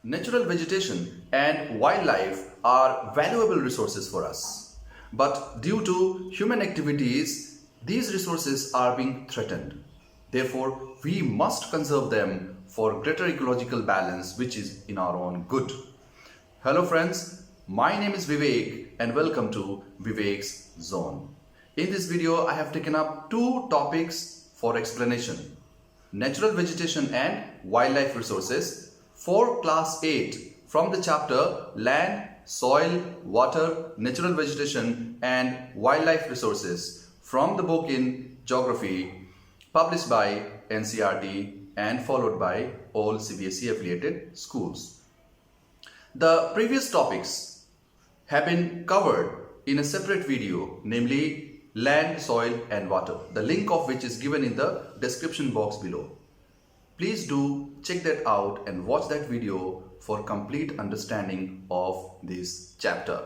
Natural vegetation and wildlife are valuable resources for us. But due to human activities, these resources are being threatened. Therefore, we must conserve them for greater ecological balance, which is in our own good. Hello friends, my name is Vivek and welcome to Vivek's Zone. In this video, I have taken up two topics for explanation: natural vegetation and wildlife resources for class 8 from the chapter Land, Soil, Water, Natural Vegetation and Wildlife Resources from the book in Geography published by NCERT and followed by all CBSE affiliated schools. The previous topics have been covered in a separate video, namely Land, Soil and Water, the link of which is given in the description box below. Please do check that out and watch that video for complete understanding of this chapter.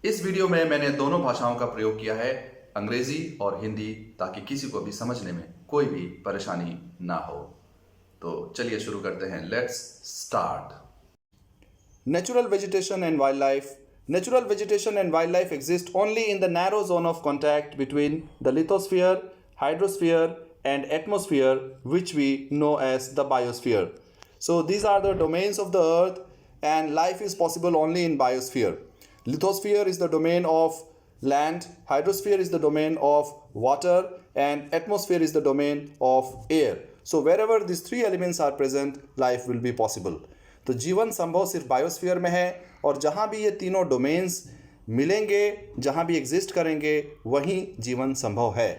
इस video में मैंने दोनों भाषाओं का प्रयोग किया है, अंग्रेजी और हिंदी, ताकि किसी को भी समझने में कोई भी परेशानी ना हो। तो चलिए शुरू करते हैं। Let's start. Natural vegetation and wildlife. Natural vegetation and wildlife exist only in the narrow zone of contact between the lithosphere, hydrosphere, and atmosphere, which we know as the biosphere. So these are the domains of the earth, and life is possible only in biosphere. Lithosphere is the domain of land, hydrosphere is the domain of water, and atmosphere is the domain of air. So wherever these three elements are present, life will be possible. तो जीवन संभव सिर्फ biosphere में है, और जहाँ भी ये तीनों डोमेन्स मिलेंगे, जहाँ भी एग्जिस्ट करेंगे, वहीं जीवन संभव है.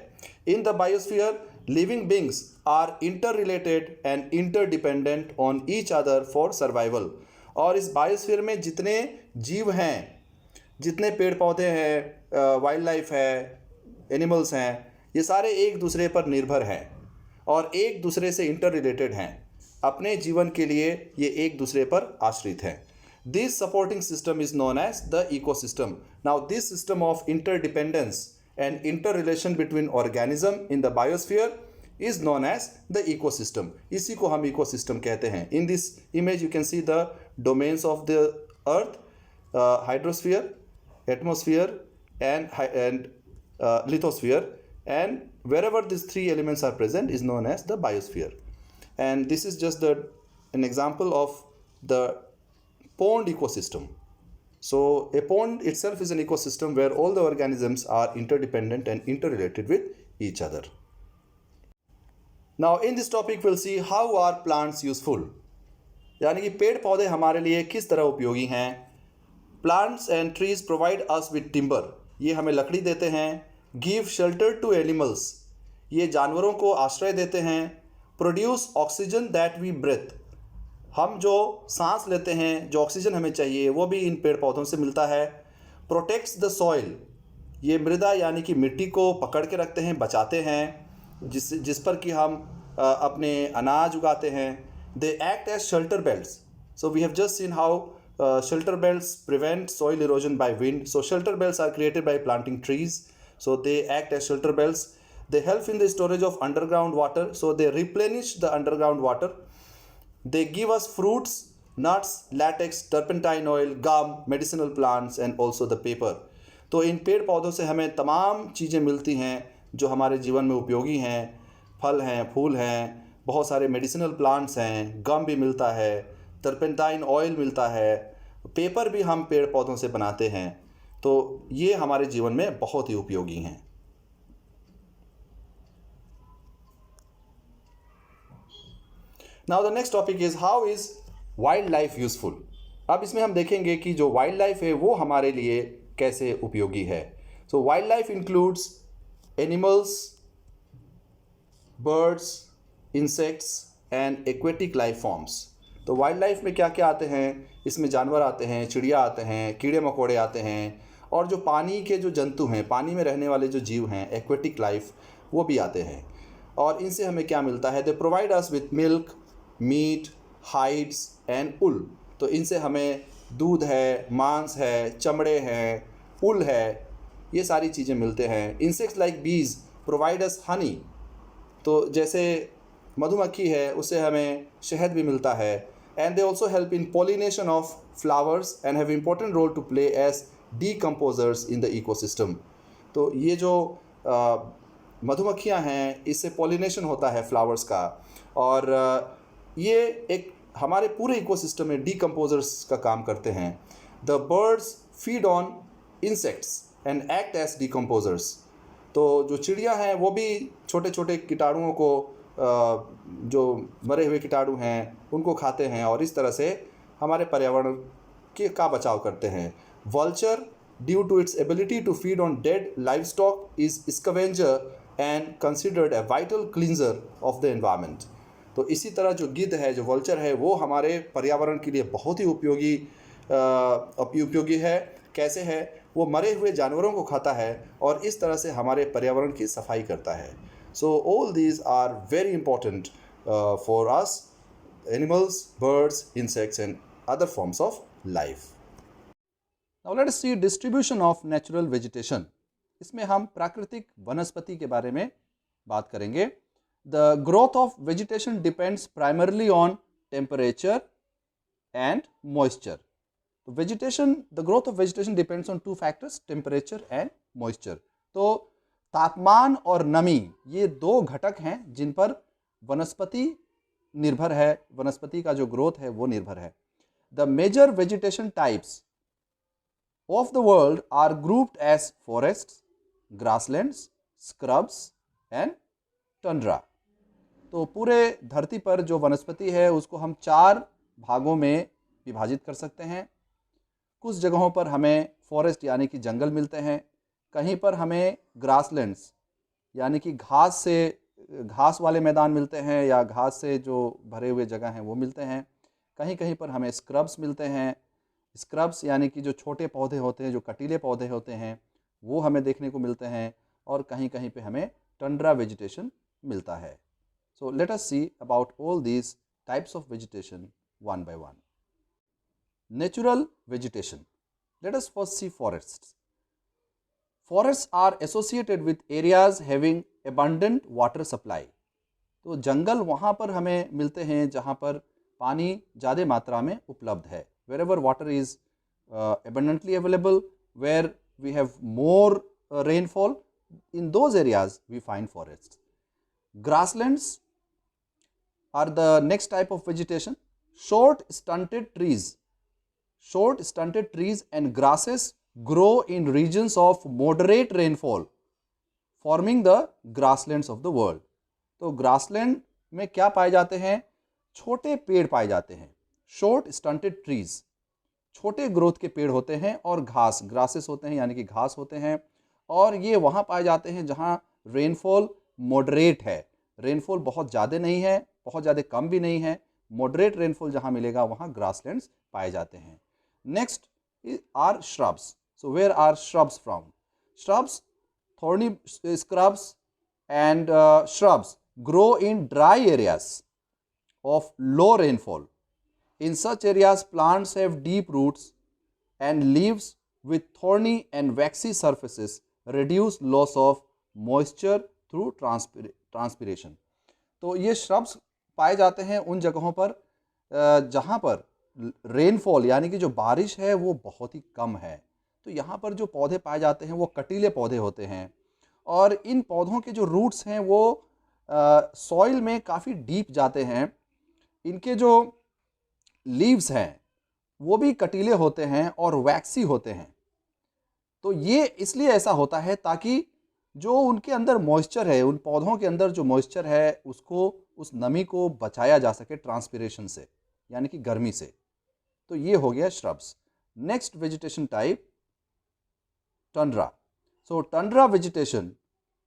In the biosphere, living beings are interrelated and interdependent on each other for survival. और इस बायोस्फीयर में जितने जीव हैं, जितने पेड़ पौधे हैं, वाइल्ड लाइफ है, एनिमल्स हैं, ये सारे एक दूसरे पर निर्भर हैं और एक दूसरे से इंटर रिलेटेड हैं. अपने जीवन के लिए ये एक दूसरे पर आश्रित हैं. This supporting system is known as the ecosystem. Now this system of interdependence and interrelation between organism in the biosphere is known as the ecosystem. इसी को हम ecosystem कहते हैं. In this image you can see the domains of the earth, hydrosphere, atmosphere and lithosphere, and wherever these three elements are present is known as the biosphere. And this is just an example of the pond ecosystem. So a pond itself is an ecosystem where all the organisms are interdependent and interrelated with each other. Now in this topic we'll see how are plants useful. यानी कि पेड़ पौधे हमारे लिए किस तरह उपयोगी हैं. Plants and trees provide us with timber. ये हमें लकड़ी देते हैं. Give shelter to animals. ये जानवरों को आश्रय देते हैं. Produce oxygen that we breathe. हम जो सांस लेते हैं, जो ऑक्सीजन हमें चाहिए, वो भी इन पेड़ पौधों से मिलता है. Protects the soil. ये मृदा यानी कि मिट्टी को पकड़ के रखते हैं, बचाते हैं, जिस पर कि हम अपने अनाज उगाते हैं. They act as shelter belts. So we have just seen how shelter belts prevent soil erosion by wind. So shelter belts are created by planting trees. So they act as shelter belts. They help in the storage of underground water. So they replenish the underground water. They give us fruits, nuts, latex, turpentine oil, gum, medicinal plants and also the paper. तो इन पेड़ पौधों से हमें तमाम चीज़ें मिलती हैं जो हमारे जीवन में उपयोगी हैं. फल हैं, फूल हैं, बहुत सारे मेडिसिनल प्लांट्स हैं, गम भी मिलता है, टर्पेंटाइन ऑयल मिलता है, पेपर भी हम पेड़ पौधों से बनाते हैं. तो ये हमारे जीवन में बहुत ही उपयोगी हैं. Now the next topic is how is wildlife useful. अब इसमें हम देखेंगे कि जो वाइल्ड लाइफ है वो हमारे लिए कैसे उपयोगी है. So wildlife includes animals, birds, insects and aquatic life forms. तो वाइल्ड लाइफ में क्या क्या आते हैं? इसमें जानवर आते हैं, चिड़िया आते हैं, कीड़े मकोड़े आते हैं, और जो पानी के जो जंतु हैं, पानी में रहने वाले जो जीव हैं, एक्वेटिक लाइफ, वो भी आते हैं. और इनसे हमें क्या मिलता है? They provide us with milk, meat, hides and wool. तो इनसे हमें दूध है, मांस है, चमड़े हैं, उल है, ये सारी चीज़ें मिलते हैं. इंसेक्ट्स लाइक बीज प्रोवाइड अस हनी. तो जैसे मधुमक्खी है, उससे हमें शहद भी मिलता है. and they also help in pollination of flowers and have important role to play as decomposers in the ecosystem. तो ये जो मधुमक्खियाँ हैं, इससे पॉलिनेशन होता है फ्लावर्स का, और ये एक हमारे पूरे इकोसिस्टम में डीकम्पोजर्स का काम करते हैं. The birds feed on insects and act as decomposers. तो जो चिड़िया हैं वो भी छोटे छोटे कीटाणुओं को, जो मरे हुए कीटाणु हैं उनको खाते हैं, और इस तरह से हमारे पर्यावरण का बचाव करते हैं. Vulture, due to its ability to feed on dead livestock, is scavenger and considered a vital cleanser of the environment. तो इसी तरह जो गिद्ध है, जो वल्चर है, वो हमारे पर्यावरण के लिए बहुत ही उपयोगी है. कैसे है? वो मरे हुए जानवरों को खाता है और इस तरह से हमारे पर्यावरण की सफाई करता है. So all these are very important for us, animals, birds, insects and other forms of life. Now let us see distribution of natural vegetation. इसमें हम प्राकृतिक वनस्पति के बारे में बात करेंगे. The growth of vegetation depends primarily on temperature and moisture. तो the growth of vegetation depends on two factors, temperature and moisture. तो तापमान और नमी, ये दो घटक हैं जिन पर वनस्पति निर्भर है, वनस्पति का जो ग्रोथ है वो निर्भर है. The major vegetation types of the world are grouped as forests, grasslands, scrubs and tundra. तो पूरे धरती पर जो वनस्पति है उसको हम 4 भागों में विभाजित कर सकते हैं. कुछ जगहों पर हमें फॉरेस्ट यानी कि जंगल मिलते हैं, कहीं पर हमें ग्रासलैंड्स यानी कि घास वाले मैदान मिलते हैं या घास से जो भरे हुए जगह हैं वो मिलते हैं. कहीं कहीं पर हमें स्क्रब्स मिलते हैं. स्क्रब्स यानी कि जो छोटे पौधे होते हैं, जो कटीले पौधे होते हैं, वो हमें देखने को मिलते हैं. और कहीं कहीं पे हमें टंड्रा वेजिटेशन मिलता है. So let us see about all these types of vegetation one by one. Natural vegetation. Let us first see forests. Forests are associated with areas having abundant water supply. तो जंगल वहाँ पर हमें मिलते हैं जहाँ पर पानी ज़्यादा मात्रा में उपलब्ध है. Wherever water is abundantly available, where we have more rainfall, in those areas we find forests. Grasslands are the next type of vegetation. Short stunted trees and grasses grow in regions of moderate rainfall, forming the grasslands of the world. तो grassland में क्या पाए जाते हैं? छोटे पेड़ पाए जाते हैं. Short stunted trees, छोटे ग्रोथ के पेड़ होते हैं, और grasses होते हैं यानी कि घास होते हैं, और ये वहाँ पाए जाते हैं जहाँ रेनफॉल मॉडरेट है. रेनफॉल बहुत ज़्यादा नहीं है, बहुत ज़्यादा कम भी नहीं है. मॉडरेट रेनफॉल जहाँ मिलेगा वहाँ ग्रासलैंड्स पाए जाते हैं. Next are shrubs. So where are shrubs from? Shrubs, thorny scrubs and shrubs grow in dry areas of low rainfall. In such areas, plants have deep roots and leaves with thorny and waxy surfaces reduce loss of moisture through transpiration. तो ये shrubs पाए जाते हैं उन जगहों पर जहाँ पर रेनफॉल यानी कि जो बारिश है वो बहुत ही कम है. तो यहाँ पर जो पौधे पाए जाते हैं वो कटीले पौधे होते हैं, और इन पौधों के जो रूट्स हैं वो सॉइल में काफ़ी डीप जाते हैं. इनके जो लीव्स हैं वो भी कटीले होते हैं और वैक्सी होते हैं. तो ये इसलिए ऐसा होता है ताकि जो उनके अंदर मॉइस्चर है, उन पौधों के अंदर जो मॉइस्चर है उसको, उस नमी को बचाया जा सके ट्रांसपिरेशन से यानी कि गर्मी से. तो ये हो गया shrubs. Next vegetation type Tundra. So Tundra vegetation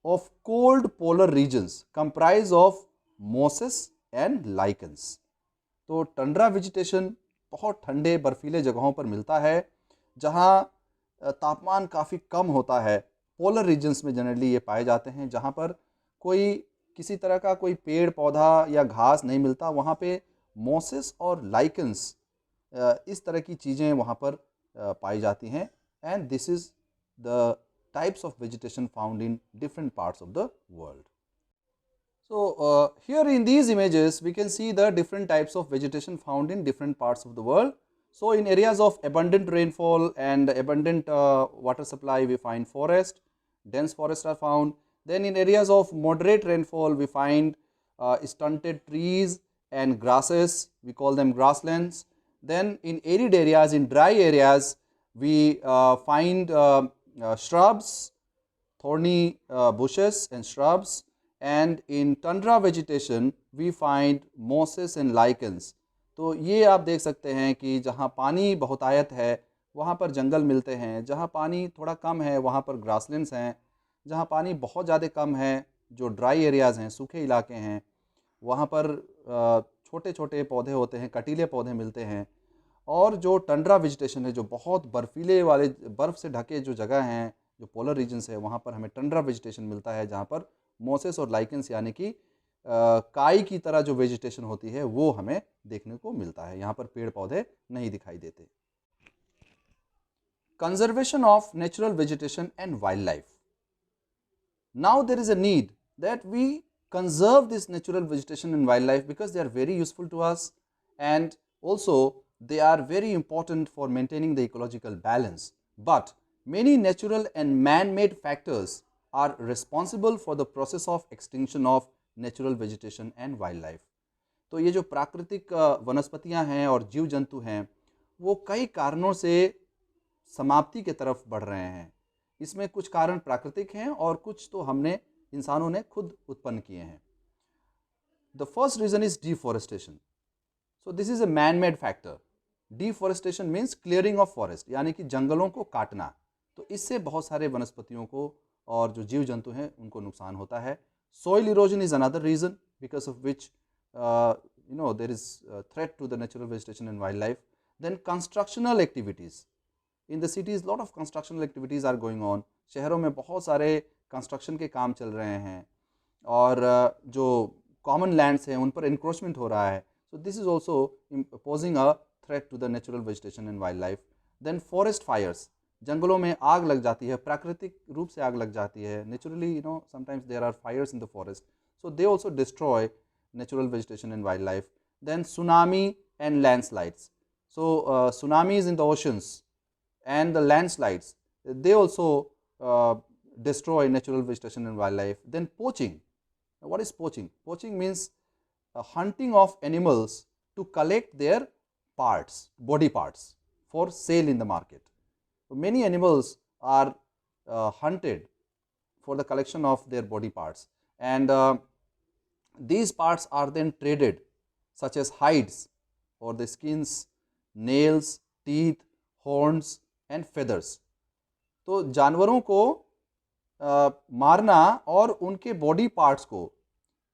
of cold polar regions comprise of mosses and lichens. तो टंड्रा वेजिटेशन बहुत ठंडे बर्फीले जगहों पर मिलता है जहाँ तापमान काफ़ी कम होता है. पोलर रीजन्स में जनरली ये पाए जाते हैं जहाँ पर कोई किसी तरह का कोई पेड़ पौधा या घास नहीं मिलता. वहाँ पे मॉसेस और लाइकन्स इस तरह की चीज़ें वहाँ पर पाई जाती हैं. And this is the types of vegetation found in different parts of the world. So here in these images we can see the different types of vegetation found in different parts of the world. So in areas of abundant rainfall and abundant water supply we find forest, dense forests are found. Then in areas of moderate rainfall we find stunted trees and grasses, we call them grasslands. Then in arid areas, in dry areas, we find shrubs, thorny bushes and shrubs, and in tundra vegetation we find mosses and lichens. तो ये आप देख सकते हैं कि जहाँ पानी बहुतायत है वहाँ पर जंगल मिलते हैं, जहाँ पानी थोड़ा कम है वहाँ पर ग्रासलैंड्स हैं, जहाँ पानी बहुत ज़्यादा कम है, जो ड्राई एरियाज़ हैं, सूखे इलाके हैं, वहाँ पर छोटे छोटे पौधे होते हैं, कटीले पौधे मिलते हैं। और जो टंड्रा वेजिटेशन है, जो बहुत बर्फीले वाले बर्फ़ से ढके जो जगह हैं, जो पोलर रीजन्स है, वहाँ पर हमें टंड्रा वेजिटेशन मिलता है, जहाँ पर मोसेस और लाइकेंस यानी कि काई की तरह जो वेजिटेशन होती है वो हमें देखने को मिलता है। यहाँ पर पेड़ पौधे नहीं दिखाई देते। Conservation of natural vegetation and wild life. Now there is a need that we conserve this natural vegetation and wildlife because they are very useful to us, and also they are very important for maintaining the ecological balance. But many natural and man-made factors are responsible for the process of extinction of natural vegetation and wildlife. तो ये जो प्राकृतिक वनस्पतियां हैं और जीव जंतु हैं वो कई कारणों से समाप्ति की तरफ बढ़ रहे हैं। इसमें कुछ कारण प्राकृतिक हैं और कुछ तो हमने इंसानों ने खुद उत्पन्न किए हैं। The first reason is deforestation. So this is a man made factor. Deforestation means clearing of forest, यानी कि जंगलों को काटना। तो इससे बहुत सारे वनस्पतियों को और जो जीव जंतु हैं उनको नुकसान होता है। Soil erosion is another reason because of which there is a threat to the natural vegetation and wildlife. Then constructional activities. In the cities lot of constructional activities are going on. शहरों में बहुत सारे construction के काम चल रहे हैं और जो कॉमन लैंड्स हैं उन पर इंक्रोचमेंट हो रहा है। So this is also posing a threat to the natural vegetation and wild life. Then forest fires, जंगलों में आग लग जाती है, प्राकृतिक रूप से आग लग जाती है। Naturally sometimes there are fires in the forest, so they also destroy natural vegetation and wildlife. Then tsunami and landslides. So tsunamis in the oceans and the landslides, they also destroy natural vegetation and wildlife. Then poaching. Now, what is poaching? Poaching means hunting of animals to collect their parts, body parts, for sale in the market. So many animals are hunted for the collection of their body parts, and these parts are then traded, such as hides or the skins, nails, teeth, horns and feathers. तो जानवरों को मारना और उनके body parts को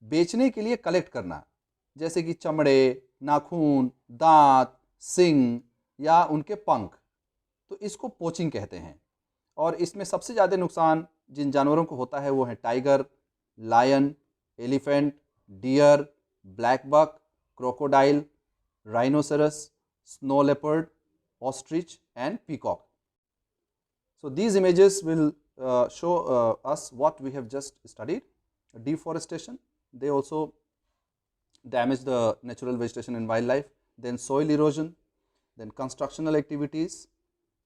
बेचने के लिए कलेक्ट करना, जैसे कि चमड़े, नाखून, दांत, सिंग या उनके पंख, तो इसको पोचिंग कहते हैं। और इसमें सबसे ज़्यादा नुकसान जिन जानवरों को होता है वो है tiger, lion, elephant, deer, black buck, crocodile, rhinoceros, snow leopard, ostrich and peacock. So these images will show us what we have just studied. Deforestation, they also damage the natural vegetation and wildlife. Then soil erosion, then constructional activities,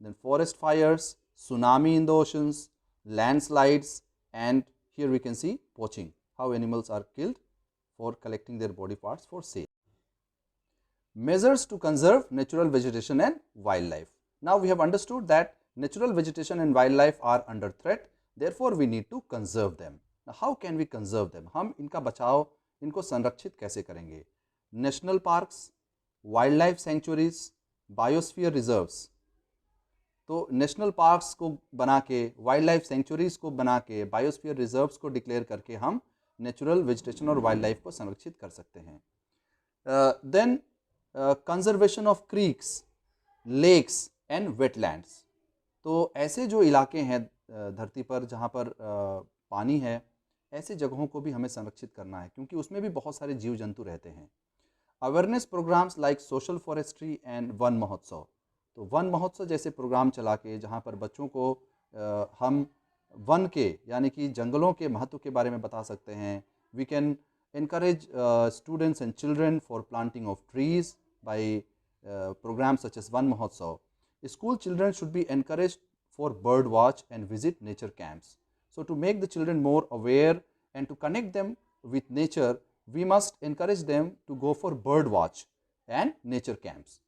then forest fires, tsunami in the oceans, landslides, and here we can see poaching, how animals are killed for collecting their body parts for sale. Measures to conserve natural vegetation and wildlife. Now we have understood that natural vegetation and wildlife are under threat, therefore we need to conserve them. Now how can we conserve them? हम इनका बचाव, इनको संरक्षित कैसे करेंगे? National parks, wild life sanctuaries, biosphere reserves. तो national parks को बना के, वाइल्ड लाइफ सेंचुरीज को बना के, बायोस्फीयर रिजर्व्स को डिक्लेयर करके हम नेचुरल वेजिटेशन और वाइल्ड लाइफ को संरक्षित कर सकते हैं। Then conservation of creeks, lakes and wetlands. तो ऐसे जो इलाके हैं धरती पर जहाँ पर पानी है, ऐसे जगहों को भी हमें संरक्षित करना है क्योंकि उसमें भी बहुत सारे जीव जंतु रहते हैं। Awareness programmes like social forestry and Van Mahotsav. तो वन महोत्सव जैसे प्रोग्राम चला के जहाँ पर बच्चों को हम वन के यानी कि जंगलों के महत्व के बारे में बता सकते हैं। We can encourage students and children for planting of trees by programs such as Van Mahotsav. School children should be encouraged for bird watch and visit nature camps. So to make the children more aware and to connect them with nature, we must encourage them to go for bird watch and nature camps.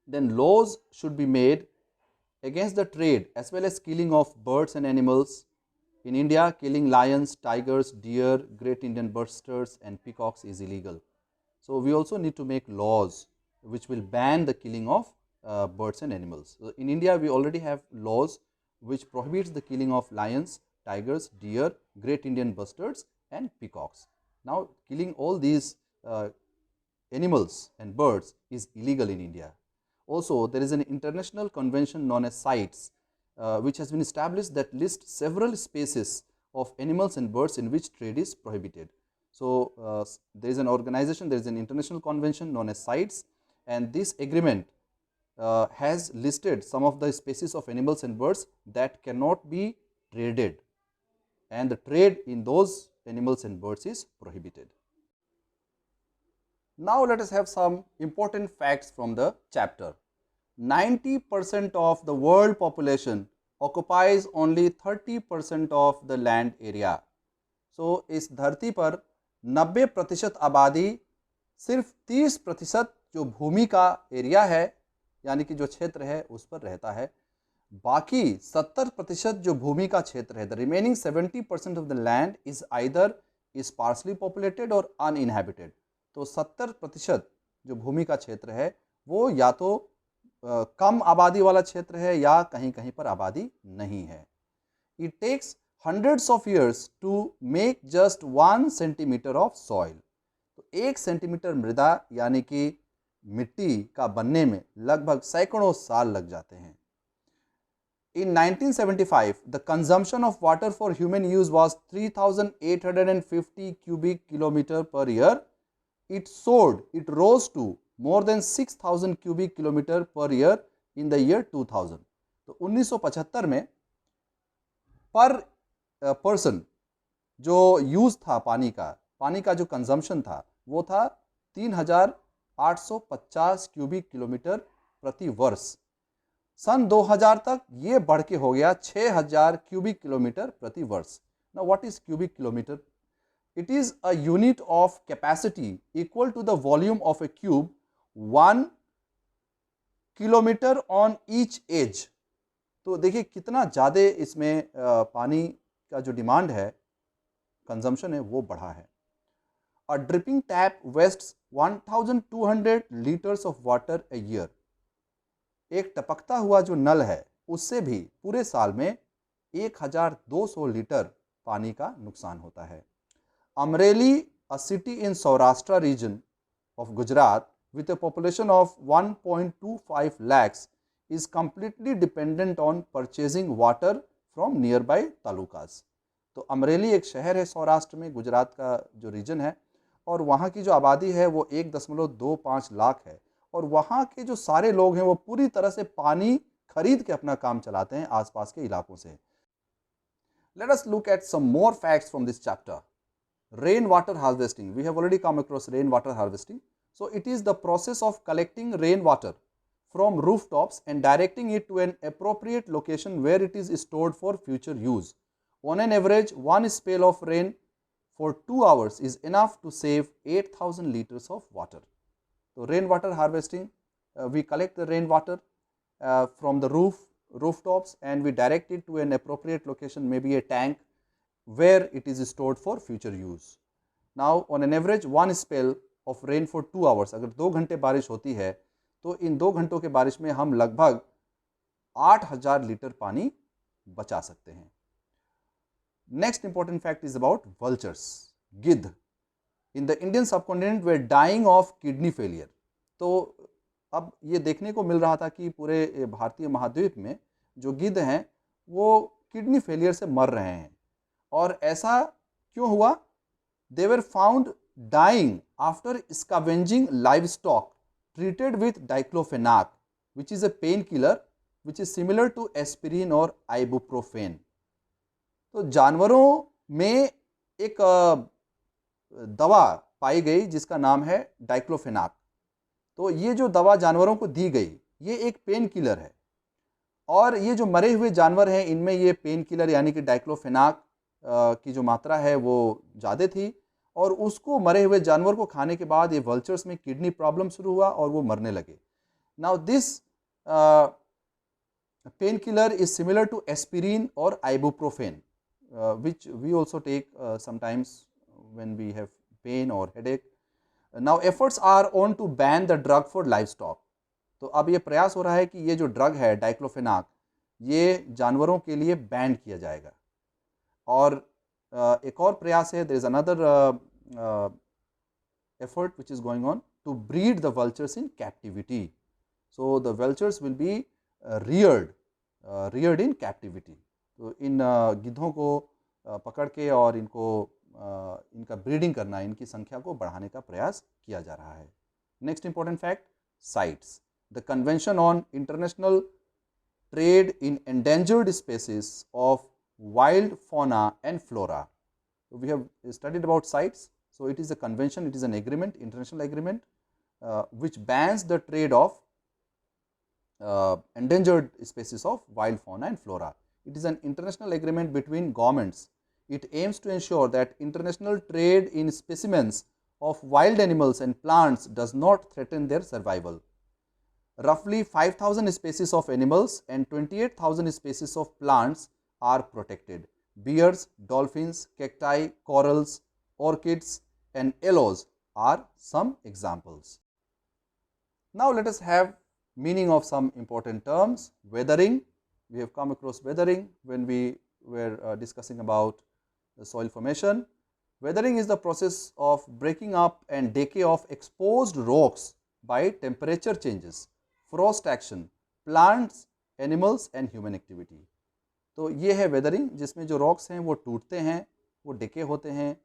Then laws should be made against the trade as well as killing of birds and animals. In India, killing lions, tigers, deer, great Indian bustards and peacocks is illegal. So we also need to make laws which will ban the killing of birds and animals. So in India, we already have laws which prohibits the killing of lions, tigers, deer, great Indian bustards and peacocks. Now killing all these animals and birds is illegal in India. Also, there is an international convention known as CITES which has been established that lists several species of animals and birds in which trade is prohibited. So there is an organization, there is an international convention known as CITES, and this agreement has listed some of the species of animals and birds that cannot be traded, and the trade in those animals and birds is prohibited. Now let us have some important facts from the chapter. 90% of the world population occupies only 30% of the land area. So इस धरती पर 90% आबादी सिर्फ 30% जो भूमि का area है यानी कि जो क्षेत्र है उस पर रहता है. बाकी 70% जो भूमि का क्षेत्र है, the remaining 70% of the land is either is sparsely populated or uninhabited. तो 70% जो भूमि का क्षेत्र है वो या तो कम आबादी वाला क्षेत्र है या कहीं कहीं पर आबादी नहीं है. It takes hundreds of years to make just 1 centimeter of soil. तो 1 सेंटीमीटर मृदा यानी कि मिट्टी का बनने में लगभग सैकड़ों साल लग जाते हैं. In 1975, the consumption of water for human use was 3,850 cubic kilometer per year. It rose to more than 6,000 cubic kilometer per year in the year 2000. तो 1975 में पर पर्सन जो यूज था पानी का जो कंजम्पशन था वो था 3,850 क्यूबिक किलोमीटर प्रति वर्ष. सन 2000 तक ये बढ़ के हो गया 6,000 क्यूबिक किलोमीटर प्रति वर्ष. Now what is cubic kilometre? It is a unit of capacity equal to the volume of a cube 1 kilometre on each edge. तो देखिए कितना ज़्यादा इसमें पानी का जो डिमांड है, कंजम्पशन है, वो बढ़ा है. A dripping tap wastes 1200 litres of water a year. एक टपकता हुआ जो नल है उससे भी पूरे साल में 1200 लीटर पानी का नुकसान होता है. Amreli, a city in Saurashtra region of Gujarat with a population of 1.25 lakhs is completely dependent on purchasing water from nearby talukas. तो अमरेली एक शहर है सौराष्ट्र में, गुजरात का जो रीजन है, और वहाँ की जो आबादी है वो 1.25 लाख है, और वहाँ के जो सारे लोग हैं वो पूरी तरह से पानी खरीद के अपना काम चलाते हैं आसपास के इलाकों से. Let us look at some more facts from this chapter. Rain water harvesting. We have already come across rain water harvesting. So it is the process of collecting rainwater from rooftops and directing it to an appropriate location where it is stored for future use. On an average, one spell of rain for 2 hours is enough to save 8,000 liters of water. So rainwater harvesting, we collect the rainwater from the rooftops and we direct it to an appropriate location, maybe a tank, where it is stored for future use. Now on an average, one spell of rain for 2 hours, अगर 2 घंटे बारिश होती है तो इन 2 घंटों के बारिश में हम लगभग 8,000 लीटर पानी बचा सकते हैं. Next important fact is about vultures. गिद्ध in the Indian subcontinent were dying of kidney failure. तो अब ये देखने को मिल रहा था कि पूरे भारतीय महाद्वीप में जो गिद्ध हैं वो किडनी फेलियर से मर रहे हैं. और ऐसा क्यों हुआ? They were found dying after scavenging livestock treated with diclofenac, which is a painkiller which is similar to aspirin or ibuprofen. तो जानवरों में एक दवा पाई गई जिसका नाम है डाइक्लोफेनाक। तो ये जो दवा जानवरों को दी गई ये एक पेन किलर है, और ये जो मरे हुए जानवर हैं इनमें ये पेन किलर यानी कि डाइक्लोफेनाक की जो मात्रा है वो ज़्यादा थी, और उसको मरे हुए जानवर को खाने के बाद ये वल्चर्स में किडनी प्रॉब्लम शुरू हुआ और वो मरने लगे। Now this painkiller is similar to aspirin or ibuprofen, which we also take sometimes when we have pain or headache. Now efforts are on to ban the drug for livestock. तो अब ये प्रयास हो रहा है कि ये जो ड्रग है डाइक्लोफेनाक ये जानवरों के लिए बैन किया जाएगा। और एक और प्रयास है, there is another effort which is going on to breed the vultures in captivity. So the vultures will be reared in captivity. तो इन गिद्धों को पकड़ के और इनको इनका ब्रीडिंग करना, इनकी संख्या को बढ़ाने का प्रयास किया जा रहा है। Next important fact, sites. The convention on international trade in endangered species of wild fauna and flora. So we have studied about CITES. So it is a convention, it is an agreement, international agreement which bans the trade of endangered species of wild fauna and flora. It is an international agreement between governments. It aims to ensure that international trade in specimens of wild animals and plants does not threaten their survival. Roughly 5,000 species of animals and 28,000 species of plants are protected. Bears, dolphins, cacti, corals, orchids and aloes are some examples. Now let us have meaning of some important terms. Weathering, we have come across weathering when we were discussing about the soil formation. Weathering is the process of breaking up and decay of exposed rocks by temperature changes, frost action, plants, animals and human activity. तो ये है weathering, जिसमें जो rocks हैं वो टूटते हैं, वो डिके होते हैं,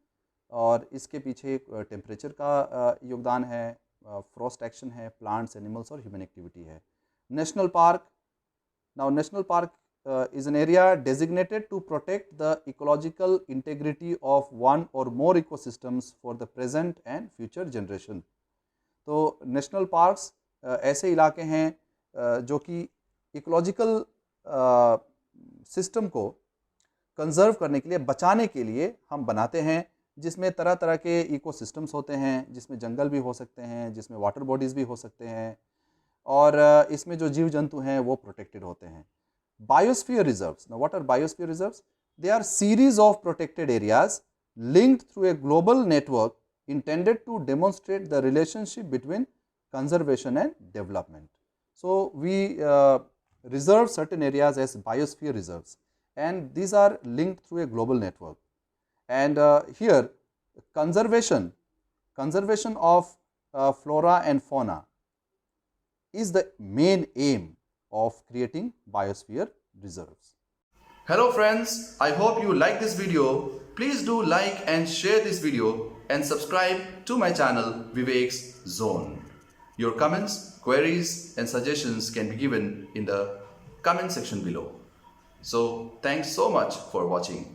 और इसके पीछे टेम्परेचर का योगदान है, फ्रॉस्ट एक्शन है, प्लांट्स, एनिमल्स और ह्यूमन एक्टिविटी है। National park, now national park is an area designated to protect the ecological integrity of one और more ecosystems for the present and future generation. तो national parks ऐसे इलाके हैं जो कि इकोलॉजिकल सिस्टम को कंजर्व करने के लिए, बचाने के लिए हम बनाते हैं, जिसमें तरह तरह के इकोसिस्टम्स होते हैं, जिसमें जंगल भी हो सकते हैं, जिसमें वाटर बॉडीज़ भी हो सकते हैं, और इसमें जो जीव जंतु हैं वो प्रोटेक्टेड होते हैं। Biosphere reserves, now what are biosphere reserves? They are series of protected areas linked through a global network intended to demonstrate the relationship between conservation and development. So we reserve certain areas as biosphere reserves, and these are linked through a global network. And here conservation of flora and fauna is the main aim of creating biosphere reserves. Hello friends, I hope you like this video. Please do like and share this video and subscribe to my channel Vivek's Zone. Your comments, queries and suggestions can be given in the comment section below. So thanks so much for watching.